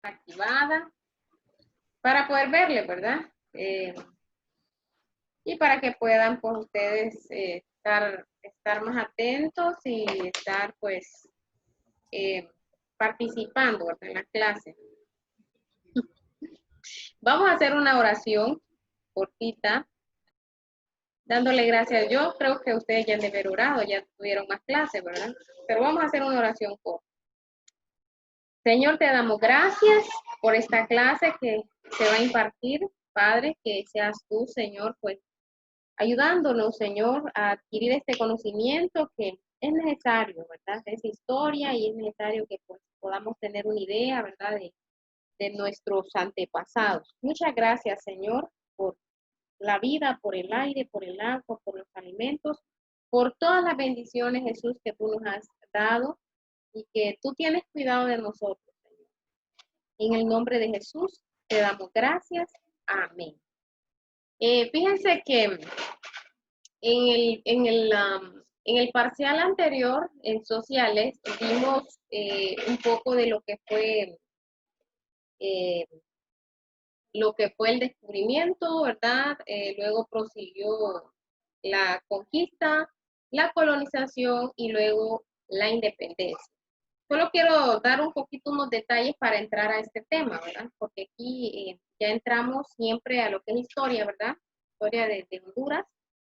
activada para poder verle, ¿verdad? Y para que puedan pues ustedes estar más atentos y estar pues participando, ¿verdad? En la clase. Vamos a hacer una oración cortita, dándole gracias. Yo creo que ustedes ya han de haber orado, ya tuvieron más clases, ¿verdad? Pero vamos a hacer una oración corta. Señor, te damos gracias por esta clase que se va a impartir, Padre, que seas tú, Señor, pues ayudándonos, Señor, a adquirir este conocimiento que es necesario, ¿verdad? Es historia y es necesario que pues, podamos tener una idea, ¿verdad? De nuestros antepasados. Muchas gracias, Señor, por la vida, por el aire, por el agua, por los alimentos, por todas las bendiciones, Jesús, que tú nos has dado y que tú tienes cuidado de nosotros, Señor. En el nombre de Jesús te damos gracias. Amén. Fíjense que en el parcial anterior, en sociales, vimos un poco de eh, lo que fue el descubrimiento, ¿verdad? Luego prosiguió la conquista, la colonización y luego la independencia. Solo quiero dar un poquito unos detalles para entrar a este tema, ¿verdad? Porque aquí ya entramos siempre a lo que es historia, ¿verdad? Historia de Honduras,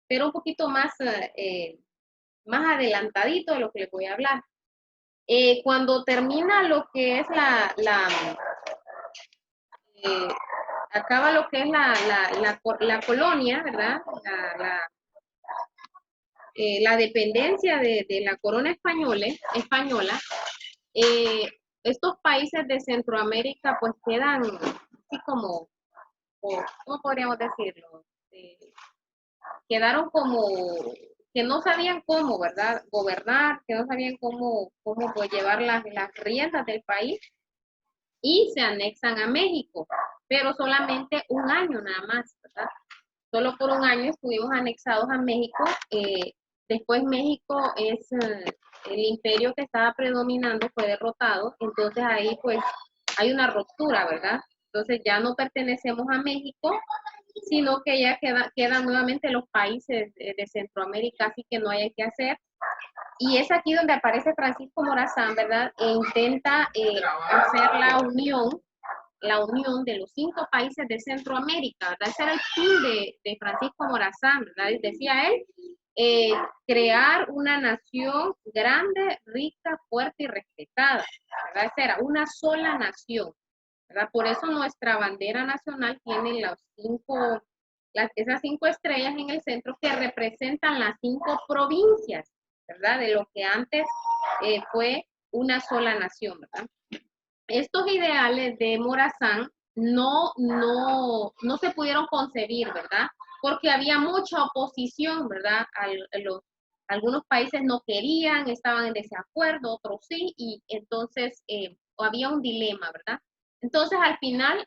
pero un poquito más adelantadito de lo que les voy a hablar. Cuando termina lo que es eh, acaba lo que es la colonia, ¿verdad? La dependencia de la corona española, eh, estos países de Centroamérica pues quedan así como, ¿cómo podríamos decirlo? Quedaron como que no sabían cómo, ¿verdad? Gobernar, que no sabían cómo pues, llevar las riendas del país y se anexan a México, pero solamente un año nada más, ¿verdad? Solo por un año estuvimos anexados a México. Después México es el imperio que estaba predominando, fue derrotado, entonces ahí pues hay una ruptura, ¿verdad? Entonces ya no pertenecemos a México, sino que ya quedan nuevamente los países de Centroamérica, así que no hay que hacer. Y es aquí donde aparece Francisco Morazán, ¿verdad? E intenta hacer la unión de los 5 países de Centroamérica, ¿verdad? Ese era el fin de Francisco Morazán, ¿verdad? Decía él, crear una nación grande, rica, fuerte y respetada, ¿verdad? Esa era una sola nación, ¿verdad? Por eso nuestra bandera nacional tiene esas 5 estrellas en el centro que representan las 5 provincias, ¿verdad? De lo que antes fue una sola nación, ¿verdad? Estos ideales de Morazán no se pudieron concebir, ¿verdad? Porque había mucha oposición, ¿verdad? Algunos países no querían, estaban en desacuerdo, otros sí, y entonces había un dilema, ¿verdad? Entonces al final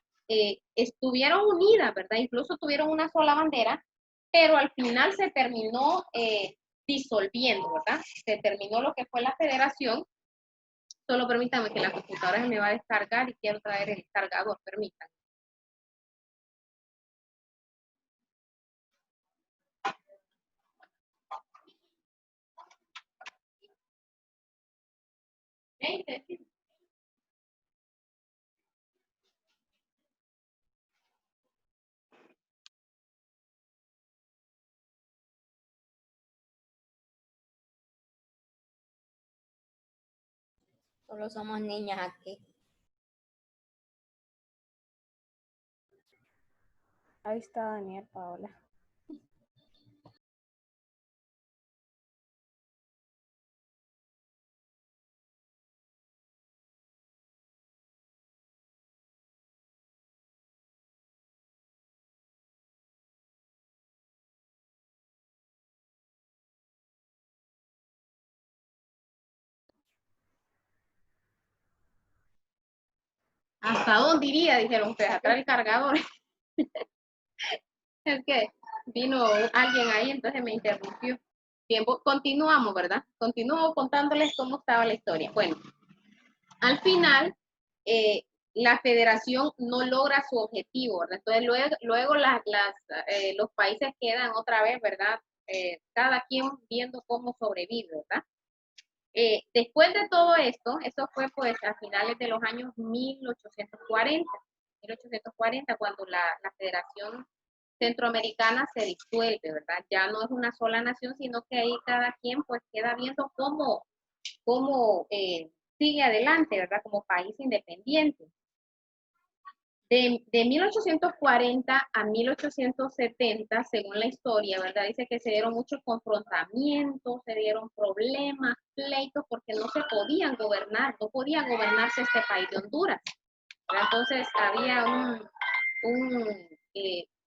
estuvieron unidas, ¿verdad? Incluso tuvieron una sola bandera, pero al final se terminó disolviendo, ¿verdad? Se terminó lo que fue la federación. Solo permítame que la computadora se me va a descargar y quiero traer el cargador, permítanme. Solo somos niñas aquí. Ahí está Daniel, Paola. ¿Hasta dónde iría? Dijeron ustedes, atrás el cargador. Es que vino alguien ahí, entonces me interrumpió. Bien, continuamos, ¿verdad? Continúo contándoles cómo estaba la historia. Bueno, al final, la federación no logra su objetivo, ¿verdad? Entonces luego los países quedan otra vez, ¿verdad? Cada quien viendo cómo sobrevive, ¿verdad? Después de todo esto, eso fue pues a finales de los años 1840, cuando la Federación Centroamericana se disuelve, ¿verdad? Ya no es una sola nación, sino que ahí cada quien pues queda viendo cómo sigue adelante, ¿verdad? Como país independiente. De 1840 a 1870, según la historia, ¿verdad? Dice que se dieron muchos confrontamientos, se dieron problemas, pleitos, porque no se podían gobernar, no podía gobernarse este país de Honduras, ¿verdad? Entonces había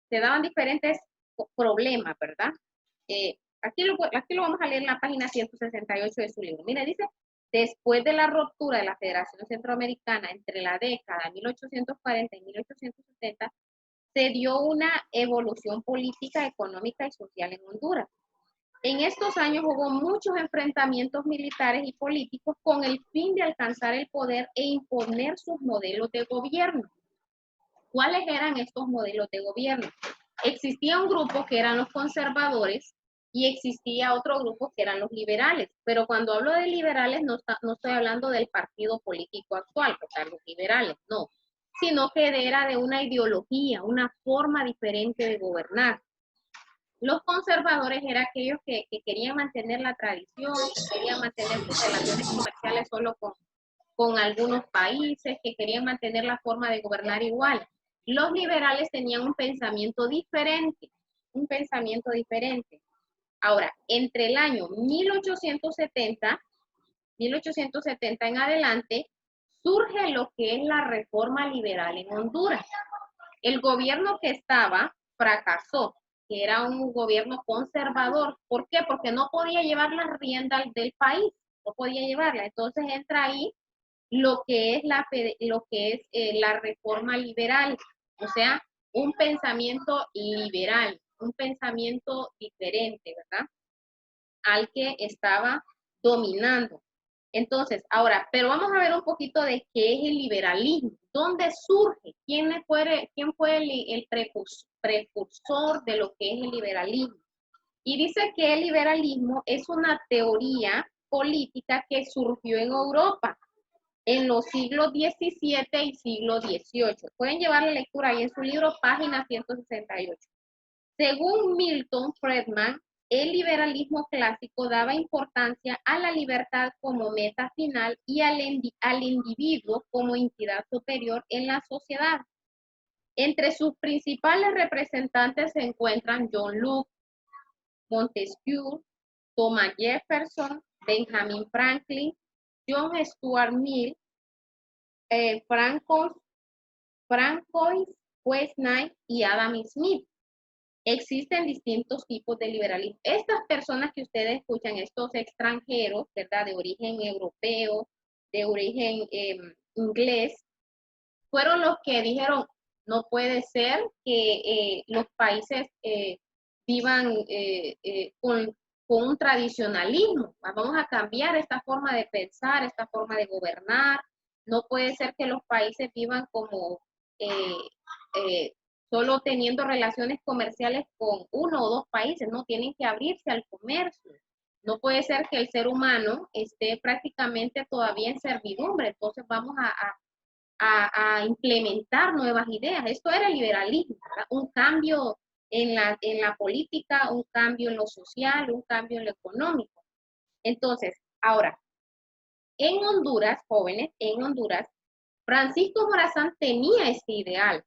se daban diferentes problemas, ¿verdad? Aquí lo vamos a leer en la página 168 de su libro. Mire, dice, después de la ruptura de la Federación Centroamericana entre la década de 1840 y 1870, se dio una evolución política, económica y social en Honduras. En estos años hubo muchos enfrentamientos militares y políticos con el fin de alcanzar el poder e imponer sus modelos de gobierno. ¿Cuáles eran estos modelos de gobierno? Existía un grupo que eran los conservadores y existía otro grupo que eran los liberales. Pero cuando hablo de liberales no estoy hablando del partido político actual, o sea, los liberales, no, sino que era de una ideología, una forma diferente de gobernar. Los conservadores eran aquellos que querían mantener la tradición, que querían mantener sus relaciones comerciales solo con algunos países, que querían mantener la forma de gobernar igual. Los liberales tenían un pensamiento diferente, un pensamiento diferente. Ahora, entre el año 1870 en adelante, surge lo que es la reforma liberal en Honduras. El gobierno que estaba fracasó, que era un gobierno conservador. ¿Por qué? Porque no podía llevar las riendas del país, no podía llevarla. Entonces entra ahí lo que es la reforma liberal, o sea, un pensamiento liberal, un pensamiento diferente, ¿verdad? Al que estaba dominando. Entonces, ahora, pero vamos a ver un poquito de qué es el liberalismo, dónde surge, quién fue el precursor de lo que es el liberalismo. Y dice que el liberalismo es una teoría política que surgió en Europa en los siglos XVII y siglo XVIII. Pueden llevar la lectura ahí en su libro, página 168. Según Milton Friedman, el liberalismo clásico daba importancia a la libertad como meta final y al individuo como entidad superior en la sociedad. Entre sus principales representantes se encuentran John Locke, Montesquieu, Thomas Jefferson, Benjamin Franklin, John Stuart Mill, Francois Quesnay y Adam Smith. Existen distintos tipos de liberalismo. Estas personas que ustedes escuchan, estos extranjeros, ¿verdad? De origen europeo, de origen inglés, fueron los que dijeron, no puede ser que los países vivan con un tradicionalismo. Vamos a cambiar esta forma de pensar, esta forma de gobernar. No puede ser que los países vivan como solo teniendo relaciones comerciales con uno o dos países, no, tienen que abrirse al comercio. No puede ser que el ser humano esté prácticamente todavía en servidumbre, entonces vamos a implementar nuevas ideas. Esto era el liberalismo, ¿verdad? Un cambio en la política, un cambio en lo social, un cambio en lo económico. Entonces, ahora, en Honduras, jóvenes, en Honduras, Francisco Morazán tenía este ideal.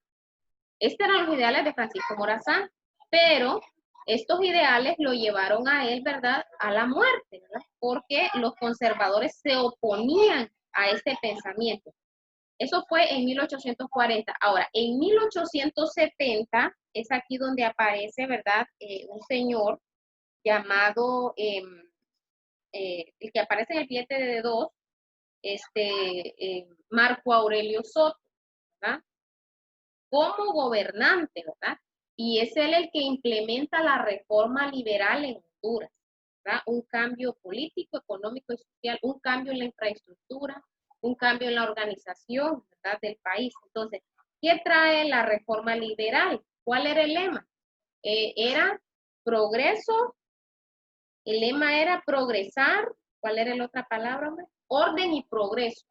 Estos eran los ideales de Francisco Morazán, pero estos ideales lo llevaron a él, ¿verdad?, a la muerte, ¿verdad? Porque los conservadores se oponían a este pensamiento. Eso fue en 1840. Ahora, en 1870 es aquí donde aparece, ¿verdad?, un señor llamado, el que aparece en el billete de dos, Marco Aurelio Soto, ¿verdad?, como gobernante, ¿verdad? Y es él el que implementa la reforma liberal en Honduras, ¿verdad? Un cambio político, económico y social, un cambio en la infraestructura, un cambio en la organización, ¿verdad?, del país. Entonces, ¿qué trae la reforma liberal? ¿Cuál era el lema? Era progreso, el lema era progresar. ¿Cuál era la otra palabra, hombre? Orden y progreso.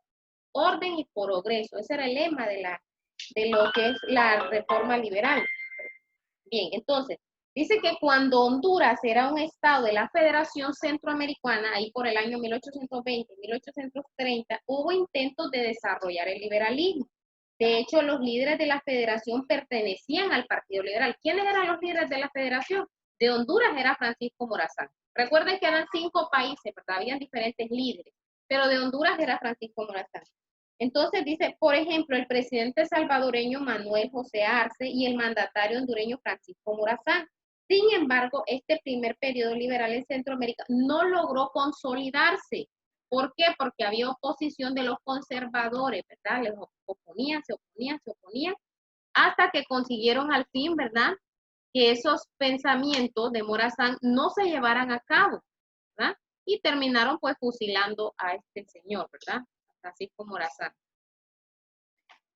Orden y progreso. Ese era el lema de lo que es la reforma liberal. Bien, entonces, dice que cuando Honduras era un estado de la Federación Centroamericana, ahí por el año 1820, 1830, hubo intentos de desarrollar el liberalismo. De hecho, los líderes de la federación pertenecían al Partido Liberal. ¿Quiénes eran los líderes de la federación? De Honduras era Francisco Morazán. Recuerden que eran 5 países, ¿verdad? Habían diferentes líderes, pero de Honduras era Francisco Morazán. Entonces dice, por ejemplo, el presidente salvadoreño Manuel José Arce y el mandatario hondureño Francisco Morazán. Sin embargo, este primer periodo liberal en Centroamérica no logró consolidarse. ¿Por qué? Porque había oposición de los conservadores, ¿verdad? Les oponían, se oponían, hasta que consiguieron al fin, ¿verdad?, que esos pensamientos de Morazán no se llevaran a cabo, ¿verdad? Y terminaron pues fusilando a este señor, ¿verdad?, Francisco Morazán.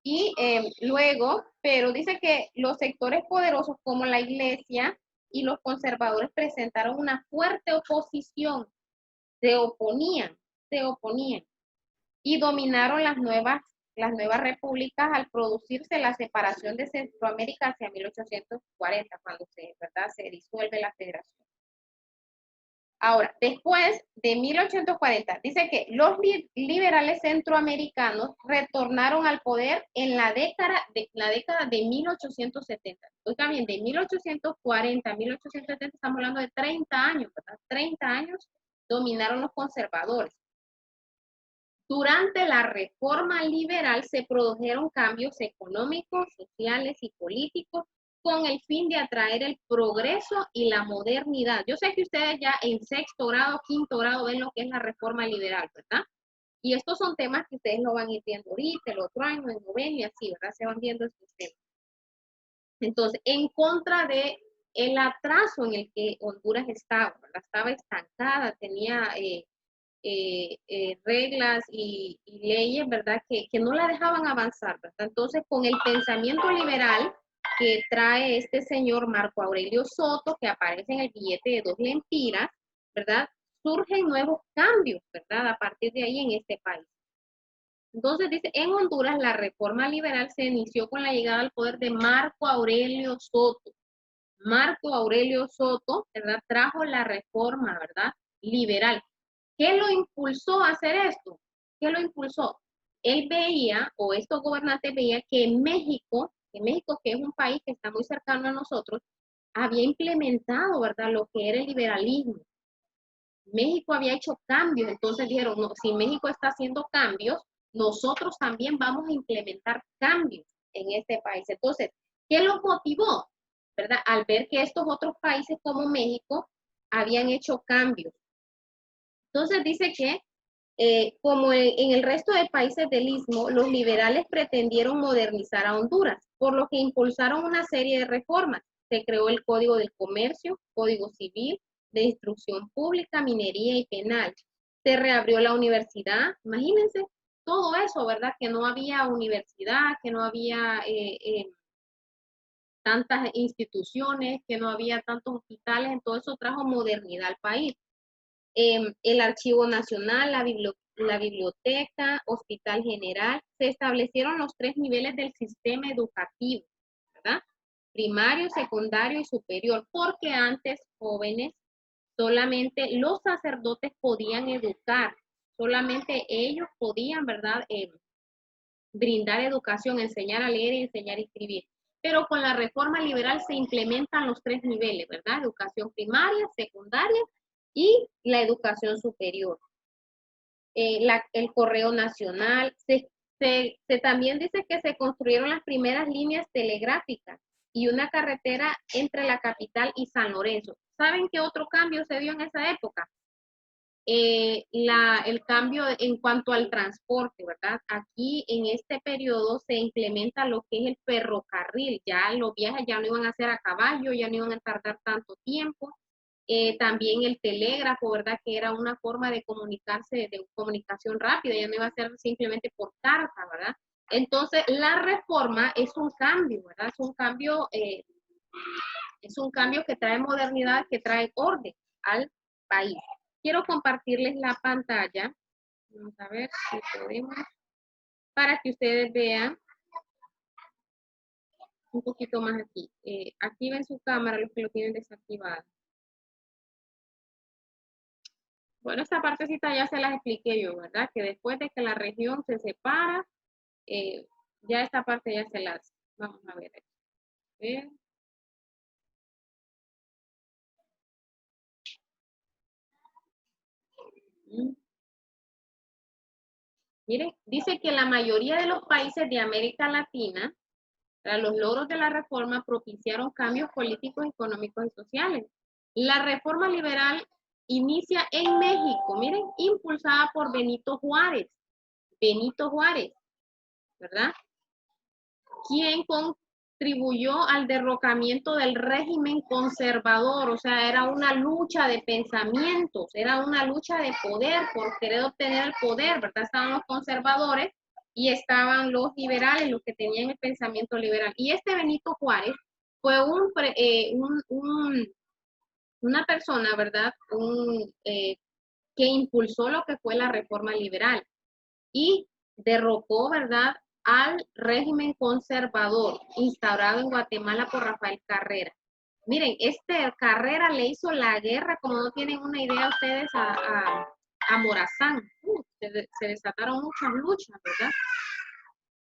Y luego, pero dice que los sectores poderosos como la iglesia y los conservadores presentaron una fuerte oposición, se oponían y dominaron las nuevas repúblicas al producirse la separación de Centroamérica hacia 1840, cuando ¿verdad?, se disuelve la federación. Ahora, después de 1840, dice que los liberales centroamericanos retornaron al poder en la década de 1870. Oigan bien, de 1840 a 1870 estamos hablando de 30 años, ¿verdad? 30 años dominaron los conservadores. Durante la reforma liberal se produjeron cambios económicos, sociales y políticos con el fin de atraer el progreso y la modernidad. Yo sé que ustedes ya en 6º grado, 5º grado ven lo que es la reforma liberal, ¿verdad? Y estos son temas que ustedes lo van a ir viendo ahorita, el otro año, en 9º y así, ¿verdad? Se van viendo estos temas. Entonces, en contra de el atraso en el que Honduras estaba, ¿verdad? Estaba estancada, tenía reglas y leyes, ¿verdad?, que no la dejaban avanzar, ¿verdad? Entonces, con el pensamiento liberal que trae este señor Marco Aurelio Soto, que aparece en el billete de 2 lempiras, ¿verdad?, surgen nuevos cambios, ¿verdad?, a partir de ahí en este país. Entonces dice, en Honduras la reforma liberal se inició con la llegada al poder de Marco Aurelio Soto. Marco Aurelio Soto, ¿verdad?, trajo la reforma, ¿verdad?, liberal. ¿Qué lo impulsó a hacer esto? ¿Qué lo impulsó? Él veía, o estos gobernantes veían que México, que es un país que está muy cercano a nosotros, había implementado, ¿verdad?, lo que era el liberalismo. México había hecho cambios, entonces dijeron, no, si México está haciendo cambios, nosotros también vamos a implementar cambios en este país. Entonces, ¿qué los motivó? ¿Verdad? Al ver que estos otros países como México habían hecho cambios. Entonces dice que, como en el resto de países del Istmo, los liberales pretendieron modernizar a Honduras, por lo que impulsaron una serie de reformas. Se creó el Código del Comercio, Código Civil, de Instrucción Pública, Minería y Penal. Se reabrió la universidad, imagínense, todo eso, ¿verdad? Que no había universidad, que no había tantas instituciones, que no había tantos hospitales, todo eso trajo modernidad al país. El Archivo Nacional, la biblioteca, Hospital General, se establecieron los 3 niveles del sistema educativo, ¿verdad? Primario, secundario y superior, porque antes, jóvenes, solamente los sacerdotes podían educar, solamente ellos podían, ¿verdad?, brindar educación, enseñar a leer y enseñar a escribir. Pero con la reforma liberal se implementan los 3 niveles, ¿verdad? Educación primaria, secundaria y la educación superior. El correo nacional, también dice que se construyeron las primeras líneas telegráficas y una carretera entre la capital y San Lorenzo. ¿Saben qué otro cambio se dio en esa época? El cambio en cuanto al transporte, ¿verdad? Aquí en este periodo se implementa lo que es el ferrocarril, ya los viajes ya no iban a ser a caballo, ya no iban a tardar tanto tiempo, también el telégrafo, ¿verdad? Que era una forma de comunicarse, de comunicación rápida, ya no iba a ser simplemente por carta, ¿verdad? Entonces, la reforma es un cambio, ¿verdad? Es un cambio que trae modernidad, que trae orden al país. Quiero compartirles la pantalla. Vamos a ver si podemos, para que ustedes vean un poquito más aquí. Activen su cámara los que lo tienen desactivado. Bueno, esta partecita ya se las expliqué yo, ¿verdad? Que después de que la región se separa, ya esta parte ya se las, vamos a ver. Miren, dice que la mayoría de los países de América Latina, los logros de la reforma propiciaron cambios políticos, económicos y sociales. La reforma liberal inicia en México, miren, impulsada por Benito Juárez, ¿verdad? Quien contribuyó al derrocamiento del régimen conservador, o sea, era una lucha de pensamientos, era una lucha de poder, por querer obtener el poder, ¿verdad? Estaban los conservadores y estaban los liberales, los que tenían el pensamiento liberal. Y este Benito Juárez fue una persona, ¿verdad? Que impulsó lo que fue la reforma liberal y derrocó, ¿verdad?, al régimen conservador instaurado en Guatemala por Rafael Carrera. Miren, Carrera le hizo la guerra, como no tienen una idea ustedes, a Morazán. Se desataron muchas luchas, ¿verdad?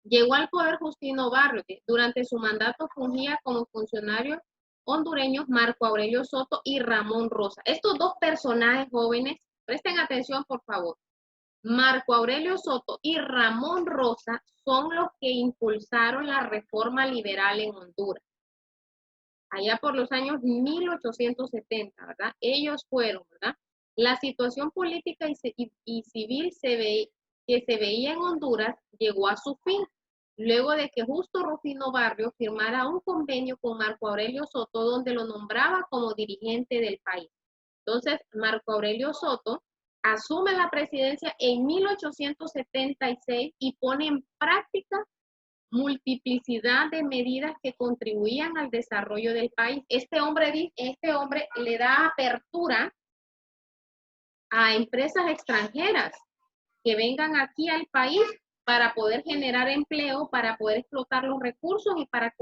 Llegó al poder Justino Barrio, que durante su mandato fungía como funcionarios hondureños Marco Aurelio Soto y Ramón Rosa. Estos dos personajes jóvenes, presten atención por favor. Marco Aurelio Soto y Ramón Rosa son los que impulsaron la reforma liberal en Honduras. Allá por los años 1870, ¿verdad? Ellos fueron, ¿verdad? La situación política y civil que se veía en Honduras llegó a su fin, luego de que Justo Rufino Barrio firmara un convenio con Marco Aurelio Soto, donde lo nombraba como dirigente del país. Entonces, Marco Aurelio Soto asume la presidencia en 1876 y pone en práctica multiplicidad de medidas que contribuían al desarrollo del país. Este hombre le da apertura a empresas extranjeras que vengan aquí al país para poder generar empleo, para poder explotar los recursos y para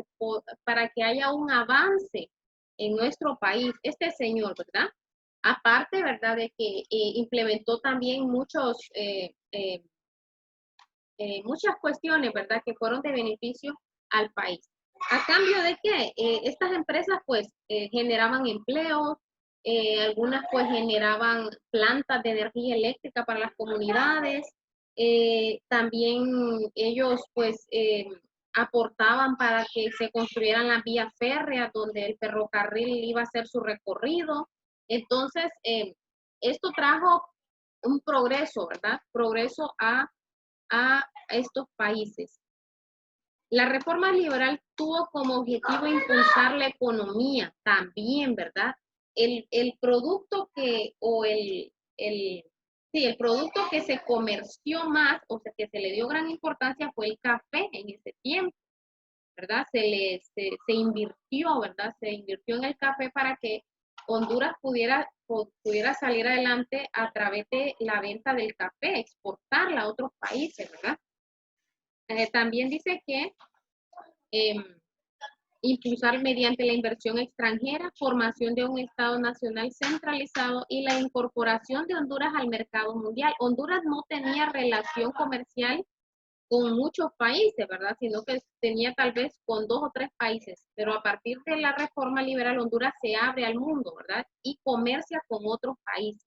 que haya un avance en nuestro país. Este señor, ¿verdad? Aparte, ¿verdad?, de que implementó también muchas cuestiones, ¿verdad?, que fueron de beneficio al país. ¿A cambio de qué? Estas empresas, pues, generaban empleos, algunas, pues, generaban plantas de energía eléctrica para las comunidades, también ellos, pues, aportaban para que se construyeran las vías férreas donde el ferrocarril iba a hacer su recorrido. Entonces, esto trajo un progreso, ¿verdad? Progreso a estos países. La reforma liberal tuvo como objetivo impulsar la economía también, ¿verdad? El producto el producto que se comerció más, o sea, que se le dio gran importancia fue el café en ese tiempo, ¿verdad? Se invirtió, ¿verdad? Se invirtió en el café para que Honduras pudiera salir adelante a través de la venta del café, exportarla a otros países, ¿verdad? También dice que impulsar mediante la inversión extranjera, formación de un Estado nacional centralizado y la incorporación de Honduras al mercado mundial. Honduras no tenía relación comercial con muchos países, ¿verdad? Sino que tenía tal vez con 2 o 3 países, pero a partir de la reforma liberal, Honduras se abre al mundo, ¿verdad? Y comercia con otros países.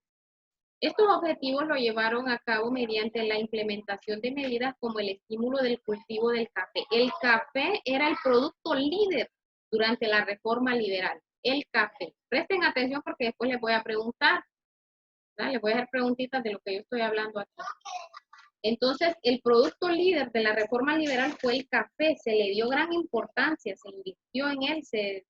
Estos objetivos lo llevaron a cabo mediante la implementación de medidas como el estímulo del cultivo del café. El café era el producto líder durante la reforma liberal, el café. Presten atención porque después les voy a preguntar, ¿verdad? Les voy a hacer preguntitas de lo que yo estoy hablando aquí. Entonces, el producto líder de la reforma liberal fue el café, se le dio gran importancia, se invirtió en él, se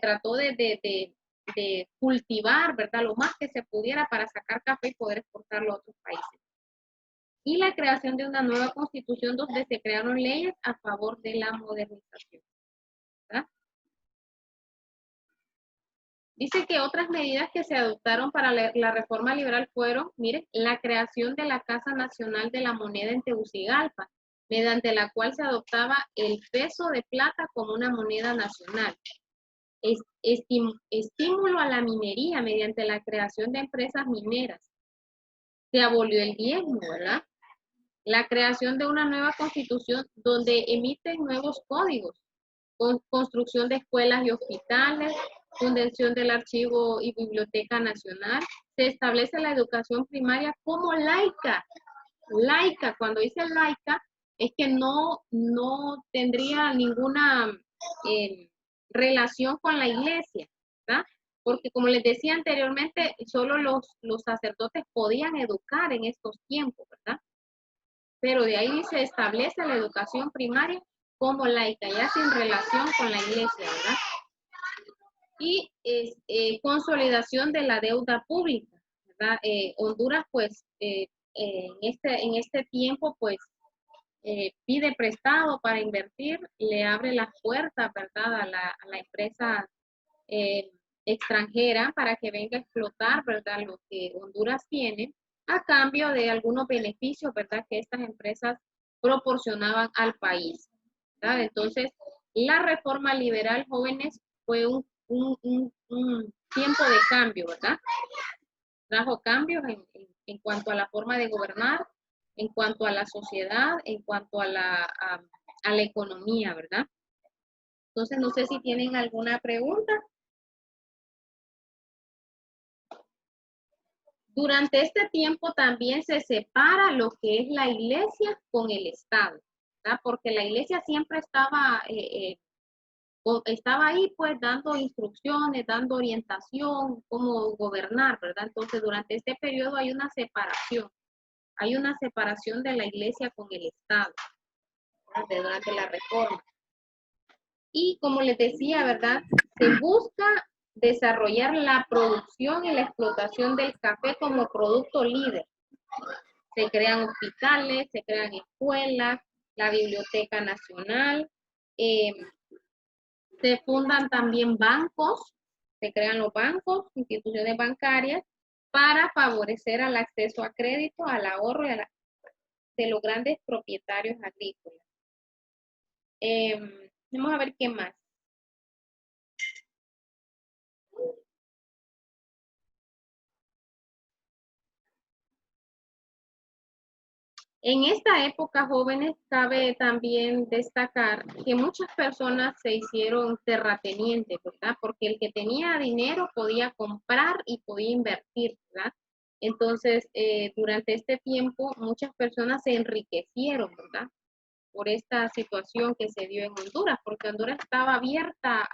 trató de de cultivar, ¿verdad? Lo más que se pudiera para sacar café y poder exportarlo a otros países. Y la creación de una nueva constitución donde se crearon leyes a favor de la modernización, ¿verdad? Dice que otras medidas que se adoptaron para la reforma liberal fueron, miren, la creación de la Casa Nacional de la Moneda en Tegucigalpa, mediante la cual se adoptaba el peso de plata como una moneda nacional. Estímulo a la minería mediante la creación de empresas mineras. Se abolió el diezmo, ¿verdad? La creación de una nueva constitución donde emiten nuevos códigos, construcción de escuelas y hospitales, fundación del Archivo y Biblioteca Nacional. Se establece la educación primaria como laica. Laica, cuando dice laica, es que no tendría ninguna relación con la iglesia, ¿verdad? Porque como les decía anteriormente, solo los sacerdotes podían educar en estos tiempos, ¿verdad? Pero de ahí se establece la educación primaria como laica, ya sin relación con la iglesia, ¿verdad? Y consolidación de la deuda pública, ¿verdad? Honduras, pues, en este tiempo, pues, pide prestado para invertir, le abre las puertas, ¿verdad? A la empresa extranjera para que venga a explotar, ¿verdad? Lo que Honduras tiene a cambio de algunos beneficios, ¿verdad? Que estas empresas proporcionaban al país, ¿verdad? Entonces, la reforma liberal, jóvenes, fue un tiempo de cambio, ¿verdad? Trajo cambios en cuanto a la forma de gobernar, en cuanto a la sociedad, en cuanto a la economía, ¿verdad? Entonces, no sé si tienen alguna pregunta. Durante este tiempo también se separa lo que es la iglesia con el Estado, ¿verdad? Porque la iglesia siempre estaba ahí pues dando instrucciones, dando orientación, cómo gobernar, ¿verdad? Entonces durante este periodo hay una separación de la iglesia con el Estado, ¿verdad? Durante la reforma. Y como les decía, ¿verdad? Se busca desarrollar la producción y la explotación del café como producto líder. Se crean hospitales, se crean escuelas, la Biblioteca Nacional, se fundan también bancos, se crean los bancos, instituciones bancarias, para favorecer al acceso a crédito, al ahorro y de los grandes propietarios agrícolas. Vamos a ver qué más. En esta época, jóvenes, cabe también destacar que muchas personas se hicieron terratenientes, ¿verdad? Porque el que tenía dinero podía comprar y podía invertir, ¿verdad? Entonces, durante este tiempo, muchas personas se enriquecieron, ¿verdad? Por esta situación que se dio en Honduras, porque Honduras estaba abierta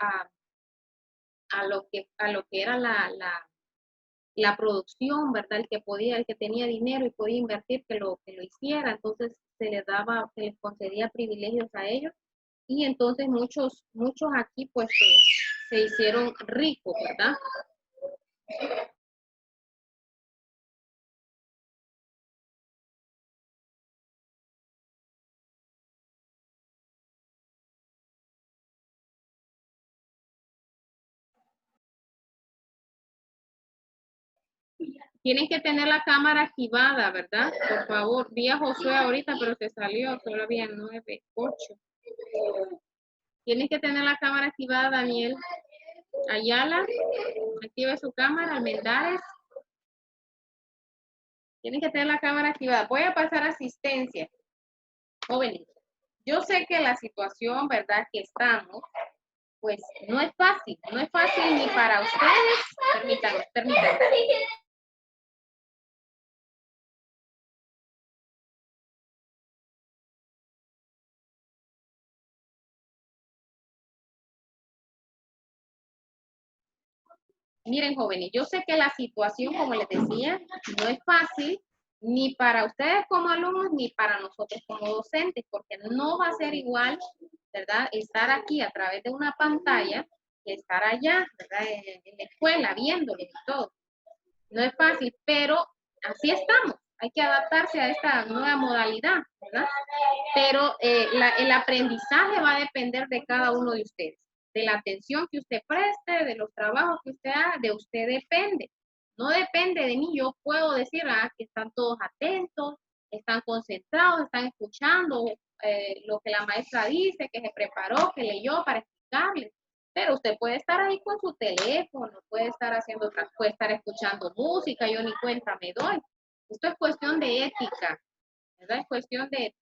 a lo que era la producción, ¿verdad? El que tenía dinero y podía invertir, que lo hiciera, entonces se les concedía privilegios a ellos, y entonces muchos aquí pues se hicieron ricos, ¿verdad? Tienen que tener la cámara activada, ¿verdad? Por favor, vi a Josué ahorita, pero se salió, solo había 9, 8. Tienes que tener la cámara activada, Daniel. Ayala, active su cámara. Almendares. Tienen que tener la cámara activada. Voy a pasar asistencia. Jóvenes, yo sé que la situación, ¿verdad?, que estamos, pues no es fácil ni para ustedes. Permítanme. Miren, jóvenes, yo sé que la situación, como les decía, no es fácil ni para ustedes como alumnos ni para nosotros como docentes, porque no va a ser igual, ¿verdad?, estar aquí a través de una pantalla que estar allá, ¿verdad? En la escuela, viéndolo y todo. No es fácil, pero así estamos. Hay que adaptarse a esta nueva modalidad, ¿verdad? Pero el aprendizaje va a depender de cada uno de ustedes, de la atención que usted preste, de los trabajos que usted haga, de usted depende. No depende de mí, yo puedo decir que están todos atentos, están concentrados, están escuchando lo que la maestra dice, que se preparó, que leyó para explicarles. Pero usted puede estar ahí con su teléfono, puede estar haciendo otras, puede estar escuchando música, yo ni cuenta me doy. Esto es cuestión de ética, ¿verdad? Es cuestión de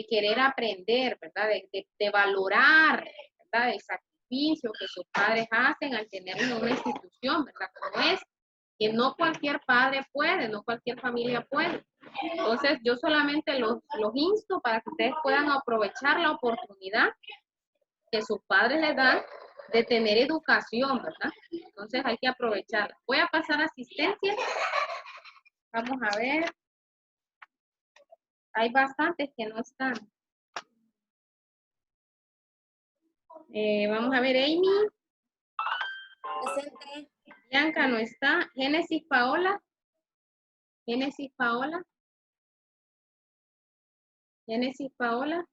querer aprender, ¿verdad? De valorar, ¿verdad? El sacrificio que sus padres hacen al tener una institución, ¿verdad? Como es, que no cualquier padre puede, no cualquier familia puede. Entonces, yo solamente los insto para que ustedes puedan aprovechar la oportunidad que sus padres les dan de tener educación, ¿verdad? Entonces, hay que aprovecharla. Voy a pasar asistencia. Vamos a ver. Hay bastantes que no están. Vamos a ver, Amy. Presente. Bianca no está. Génesis Paola. Génesis Paola. Génesis Paola.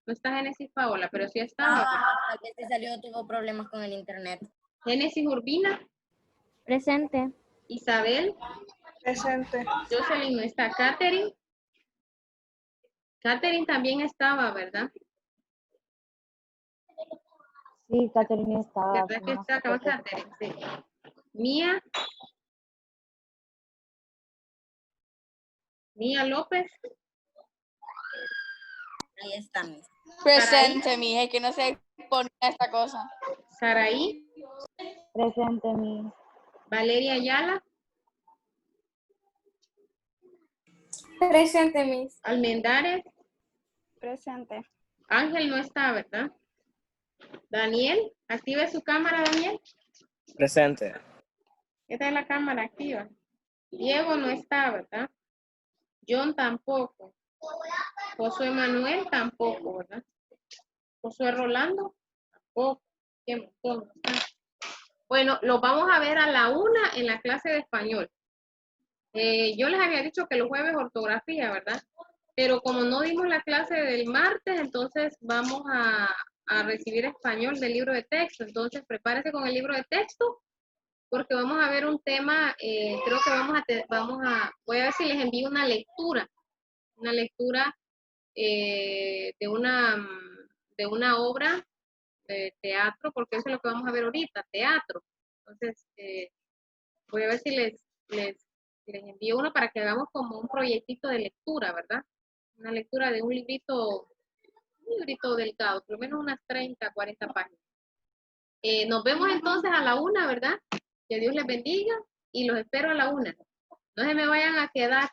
No está Génesis Paola, pero sí estaba. Tal vez se salió, tuvo problemas con el internet. Génesis Urbina. Presente. Isabel. Presente. Jocelyn no está. Catherine. Catherine también estaba, ¿verdad? Sí, Catherine estaba. ¿Verdad que está acá Catherine? Sí. Mía. Mía López. Ahí está, Miss. Presente, mija, que no se ponía esta cosa. Saraí. Presente, mi. Valeria Ayala. Presente, Miss. Almendares. Presente. Ángel no está, ¿verdad? Daniel, active su cámara, Daniel. Presente. Esta es la cámara activa. Diego no está, ¿verdad? John tampoco. Josué Manuel tampoco, ¿verdad? Josué Rolando tampoco. Qué montón. Bueno, los vamos a ver a la 1 en la clase de español. Yo les había dicho que los jueves ortografía, ¿verdad? Pero como no dimos la clase del martes, entonces vamos a recibir español del libro de texto. Entonces prepárese con el libro de texto porque vamos a ver un tema, creo que voy a ver si les envío una lectura de una obra de teatro, porque eso es lo que vamos a ver ahorita, teatro. Entonces, voy a ver si les envío uno para que hagamos como un proyectito de lectura, ¿verdad? Una lectura de un librito delgado, por lo menos unas 30, 40 páginas. Nos vemos entonces a la 1, ¿verdad? Que Dios les bendiga y los espero a la 1. No se me vayan a quedar.